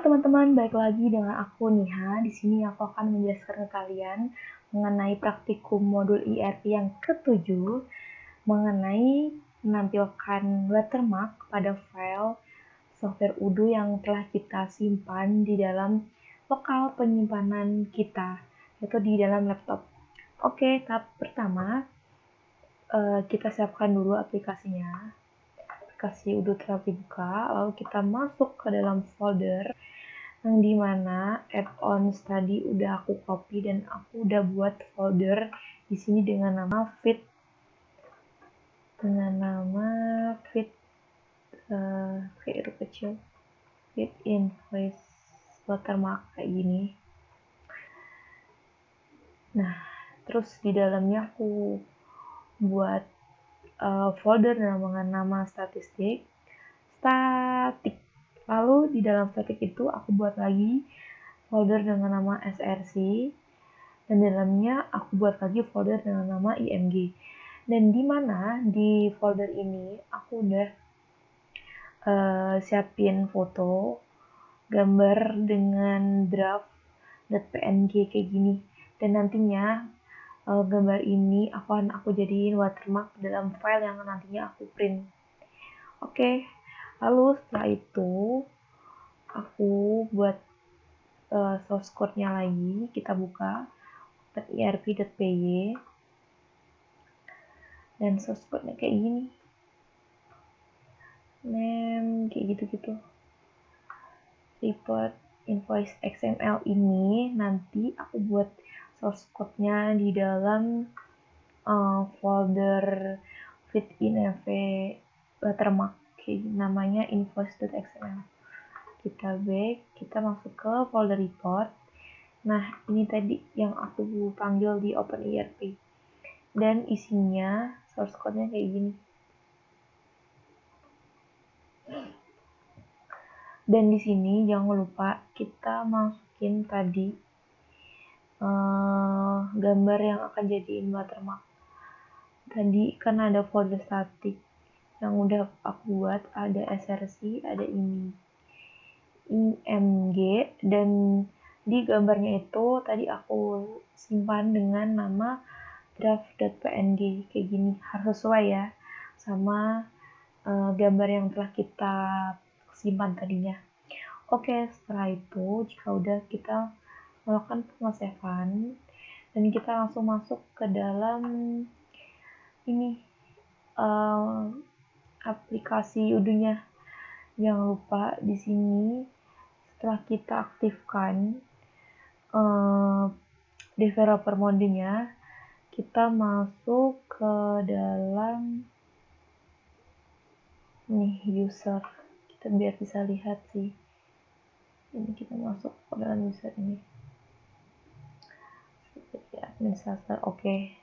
teman-teman, balik lagi dengan aku Niha. Di sini aku akan menjelaskan ke kalian mengenai praktikum modul IRP yang ketujuh mengenai menampilkan watermark pada file software Odoo yang telah kita simpan di dalam lokal penyimpanan kita, yaitu di dalam laptop. Oke, tahap pertama kita siapkan dulu aplikasinya. Aplikasi Odoo telah dibuka, lalu kita masuk ke dalam folder yang dimana add-ons tadi udah aku copy dan aku udah buat folder di sini dengan nama fit kayak huruf kecil, fit invoice watermark kayak gini. Nah, terus di dalamnya aku buat folder dengan nama statik. Lalu di dalam statik itu aku buat lagi folder dengan nama src, dan dalamnya aku buat lagi folder dengan nama img. Dan di mana di folder ini aku udah siapin foto, gambar dengan draft.png kayak gini. Dan nantinya gambar ini akan aku jadiin watermark dalam file yang nantinya aku print. Oke, lalu setelah itu aku buat source code-nya lagi. Kita buka irp.py dan source code-nya kayak gini, name kayak gitu-gitu. Report invoice XML ini nanti aku buat source code-nya di dalam folder fitinv watermark, namanya invoice.xml. Kita back, kita masuk ke folder report. Nah, ini tadi yang aku panggil di OpenIRP. Dan isinya source code-nya kayak gini. Dan di sini jangan lupa kita masukin tadi gambar yang akan jadiin watermark. Tadi kan ada folder statik yang udah aku buat, ada src, ada img, dan di gambarnya itu tadi aku simpan dengan nama draft.png kayak gini. Harus sesuai ya sama gambar yang telah kita simpan tadinya. Oke, setelah itu jika udah kita melakukan pengesahan dan kita langsung masuk ke dalam ini aplikasi Odoo-nya. Jangan lupa di sini setelah kita aktifkan developer mode-nya, kita masuk ke dalam nih user. Kita biar bisa lihat sih. Ini kita masuk ke dalam user ini. Seperti administrator. Oke.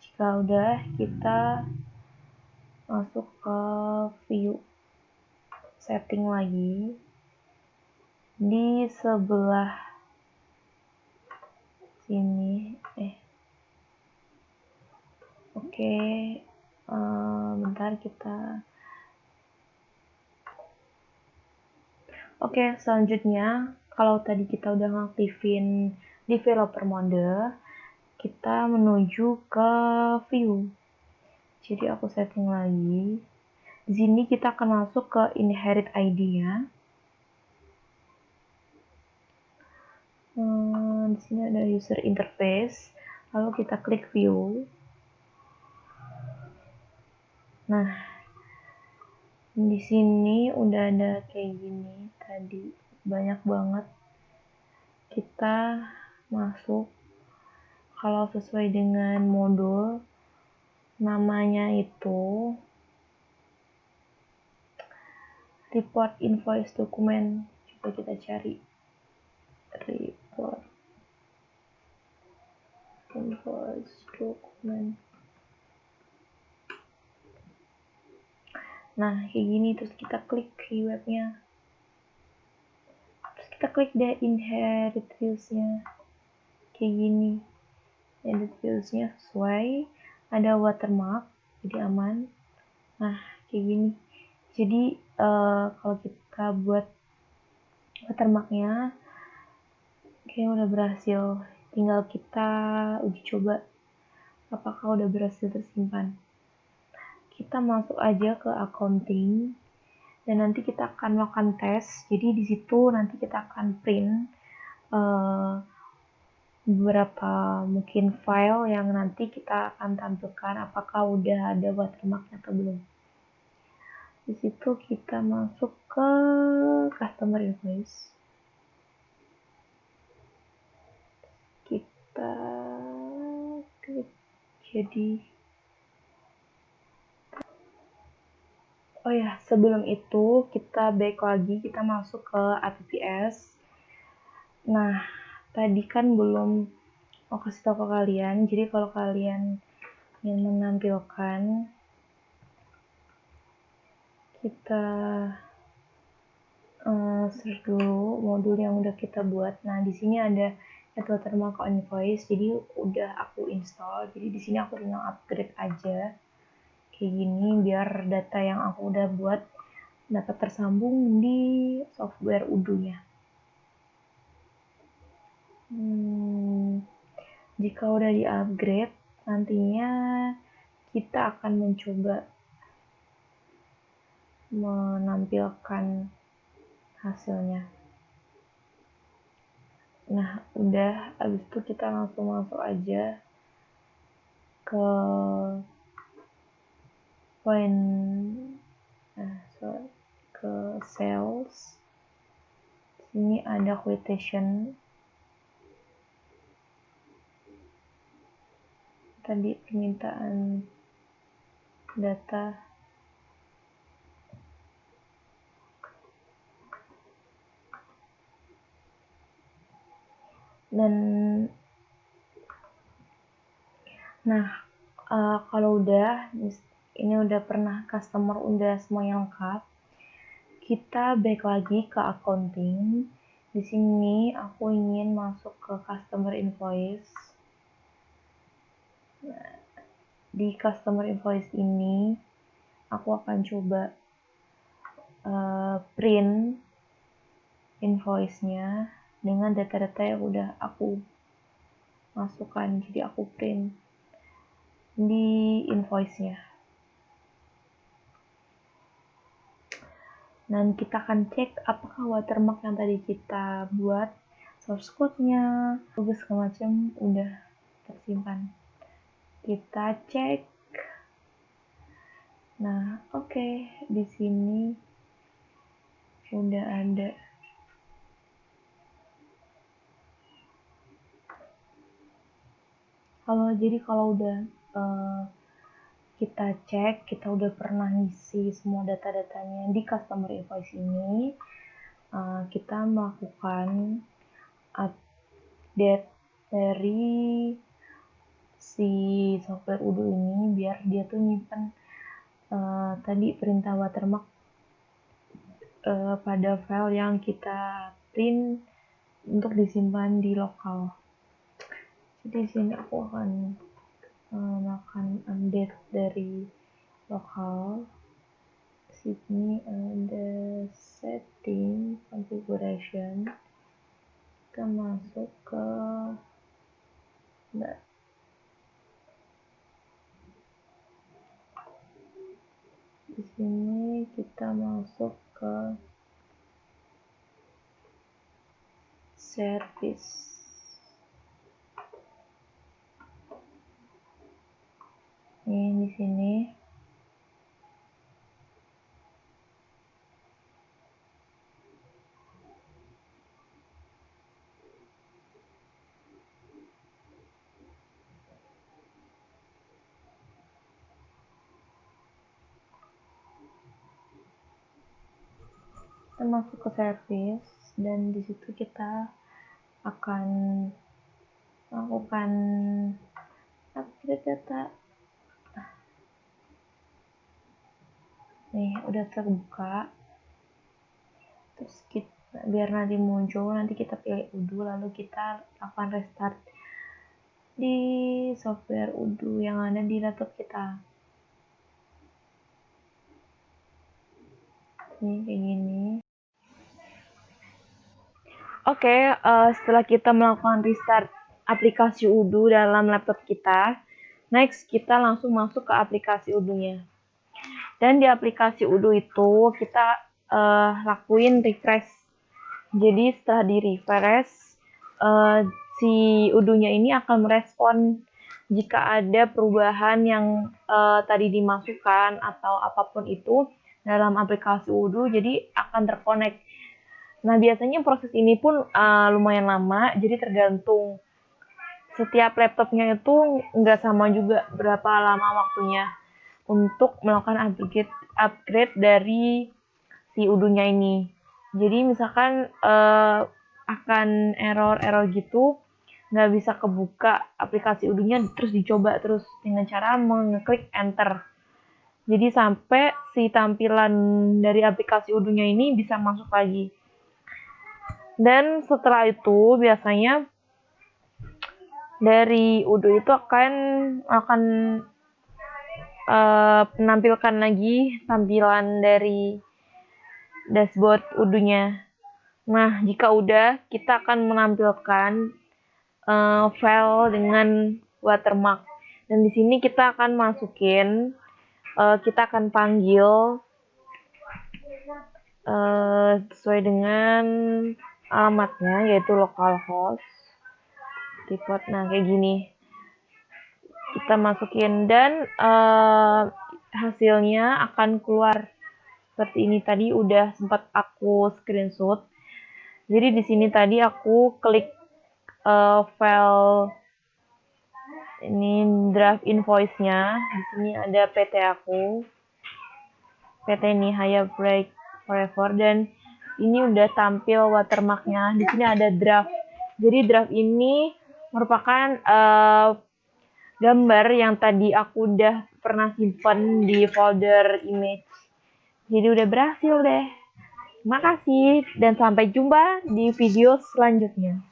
Jika udah, kita masuk ke view setting lagi. Di sebelah sini oke, bentar kita oke, selanjutnya kalau tadi kita udah ngaktifin developer mode, kita menuju ke view. Jadi aku setting lagi. Di sini kita akan masuk ke inherit ID-nya. Di sini ada user interface, lalu kita klik view. Nah, di sini udah ada kayak gini tadi, banyak banget. Kita masuk, kalau sesuai dengan modul namanya itu report invoice document. Coba kita cari report invoice document. Nah, kayak gini. Terus kita klik keywordnya, terus kita klik the inherit fields-nya kayak gini. Edit fields-nya sesuai, ada watermark, jadi aman. Nah, kayak gini. Jadi kalau kita buat watermarknya kayaknya udah berhasil, tinggal kita uji coba apakah udah berhasil tersimpan. Kita masuk aja ke accounting dan nanti kita akan melakukan tes. Jadi di situ nanti kita akan print beberapa mungkin file yang nanti kita akan tampilkan apakah udah ada watermarknya atau belum. Di situ kita masuk ke customer invoice. Kita klik jadi sebelum itu kita back lagi, kita masuk ke APPS. Nah, tadi kan belum mau kasih tahu ke kalian, jadi kalau kalian yang menampilkan, kita search dulu modul yang udah kita buat. Nah, di sini ada Add Watermark on Invoice, jadi udah aku install. Jadi di sini aku tinggal upgrade aja kayak gini biar data yang aku udah buat dapat tersambung di software Udo-nya. Jika udah di-upgrade, nantinya kita akan mencoba menampilkan hasilnya. Nah, udah, habis itu kita langsung masuk aja ke ke sales. Sini ada quotation. Tadi permintaan data. Dan kalau ini udah pernah customer udah semuanya lengkap, kita back lagi ke accounting. Di sini aku ingin masuk ke customer invoice. Nah, di customer invoice ini aku akan coba print invoice-nya dengan data-data yang udah aku masukkan. Jadi aku print di invoice-nya. Dan kita akan cek apakah watermark yang tadi kita buat, source code-nya, segala macam udah tersimpan. Kita cek. Nah, oke, di sini udah ada. Kalau udah kita cek, kita udah pernah ngisi semua data-datanya di customer invoice ini, kita melakukan update dari si software Udo ini biar dia tuh nyimpen tadi perintah watermark pada file yang kita print untuk disimpan di lokal. Jadi di sini aku akan melakukan update dari lokal. Sini ada setting configuration. Kita masuk ke di sini kita masuk ke service. Ini di sini kita masuk ke service dan di situ kita akan melakukan upgrade data. Nih udah terbuka, terus kita biar nanti muncul, nanti kita pilih Udo lalu kita akan restart di software Udo yang ada di laptop kita. Ini kayak gini. Oke, setelah kita melakukan restart aplikasi Udu dalam laptop kita, next kita langsung masuk ke aplikasi Udunya. Dan di aplikasi Udu itu kita lakuin refresh. Jadi setelah di refresh, si Udunya ini akan merespon jika ada perubahan yang tadi dimasukkan atau apapun itu dalam aplikasi Udu, jadi akan terkonek. Nah, biasanya proses ini pun lumayan lama, jadi tergantung. Setiap laptopnya itu nggak sama juga berapa lama waktunya untuk melakukan upgrade dari si Udunya ini. Jadi misalkan akan error gitu, nggak bisa kebuka aplikasi Udunya terus dicoba terus dengan cara mengeklik enter. Jadi sampai si tampilan dari aplikasi Udunya ini bisa masuk lagi. Dan setelah itu biasanya dari Udu itu akan menampilkan lagi tampilan dari dashboard Udunya. Nah, jika udah, kita akan menampilkan file dengan watermark. Dan di sini kita akan masukin, kita akan panggil sesuai dengan alamatnya, yaitu localhost. Report, nah kayak gini. Kita masukin dan hasilnya akan keluar seperti ini. Tadi udah sempat aku screenshot. Jadi di sini tadi aku klik file ini draft invoice-nya. Di sini ada PT aku, PT Nihaya Break Forever, dan ini udah tampil watermark-nya. Di sini ada draft. Jadi draft ini merupakan gambar yang tadi aku udah pernah simpan di folder image. Jadi udah berhasil deh. Makasih dan sampai jumpa di video selanjutnya.